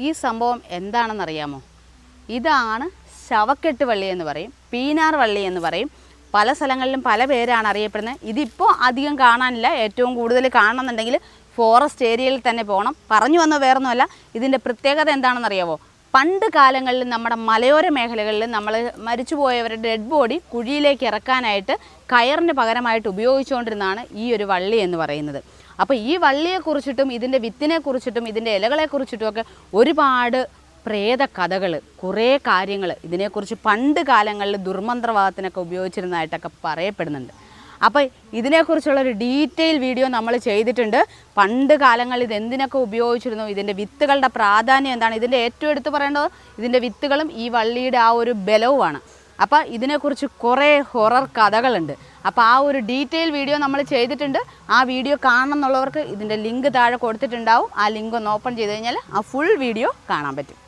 ഈ സംഭവം എന്താണെന്നറിയാമോ? ഇതാണ് ശവക്കെട്ട് വള്ളി എന്ന് പറയും, പീനാർ വള്ളി എന്ന് പറയും. പല സ്ഥലങ്ങളിലും പല പേരാണ് അറിയപ്പെടുന്നത്. ഇതിപ്പോൾ അധികം കാണാനില്ല. ഏറ്റവും കൂടുതൽ കാണണമെന്നുണ്ടെങ്കിൽ ഫോറസ്റ്റ് ഏരിയയിൽ തന്നെ പോകണം. പറഞ്ഞു വന്ന വേറൊന്നുമല്ല, ഇതിൻ്റെ പ്രത്യേകത എന്താണെന്നറിയാമോ? പണ്ട് കാലങ്ങളിൽ നമ്മുടെ മലയോര മേഖലകളിൽ നമ്മൾ മരിച്ചുപോയവരുടെ ഡെഡ് ബോഡി കുഴിയിലേക്ക് ഇറക്കാനായിട്ട് കയറിന് പകരമായിട്ട് ഉപയോഗിച്ചുകൊണ്ടിരുന്നതാണ് ഈ ഒരു വള്ളി എന്ന് പറയുന്നത്. അപ്പോൾ ഈ വള്ളിയെക്കുറിച്ചിട്ടും ഇതിൻ്റെ വിത്തിനെക്കുറിച്ചിട്ടും ഇതിൻ്റെ ഇലകളെക്കുറിച്ചിട്ടുമൊക്കെ ഒരുപാട് പ്രേത കഥകൾ, കുറേ കാര്യങ്ങൾ ഇതിനെക്കുറിച്ച് പണ്ട് കാലങ്ങളിൽ ദുർമന്ത്രവാദത്തിനൊക്കെ ഉപയോഗിച്ചിരുന്നതായിട്ടൊക്കെ പറയപ്പെടുന്നുണ്ട്. അപ്പോൾ ഇതിനെക്കുറിച്ചുള്ളൊരു ഡീറ്റെയിൽ വീഡിയോ നമ്മൾ ചെയ്തിട്ടുണ്ട്. പണ്ട് കാലങ്ങളിൽ ഇതെന്തിനൊക്കെ ഉപയോഗിച്ചിരുന്നു, ഇതിൻ്റെ വിത്തുകളുടെ പ്രാധാന്യം എന്താണ്, ഇതിൻ്റെ ഏറ്റവും എടുത്ത് പറയേണ്ടത് ഇതിൻ്റെ വിത്തുകളും ഈ വള്ളിയുടെ ആ ഒരു ബലവുമാണ്. അപ്പോൾ ഇതിനെക്കുറിച്ച് കുറേ ഹൊറർ കഥകളുണ്ട്. അപ്പോൾ ആ ഒരു ഡീറ്റെയിൽ വീഡിയോ നമ്മൾ ചെയ്തിട്ടുണ്ട്. ആ വീഡിയോ കാണണം എന്നുള്ളവർക്ക് ഇതിൻ്റെ ലിങ്ക് താഴെ കൊടുത്തിട്ടുണ്ടാവും. ആ ലിങ്ക് ഒന്ന് ഓപ്പൺ ചെയ്ത് കഴിഞ്ഞാൽ ആ ഫുൾ വീഡിയോ കാണാൻ പറ്റും.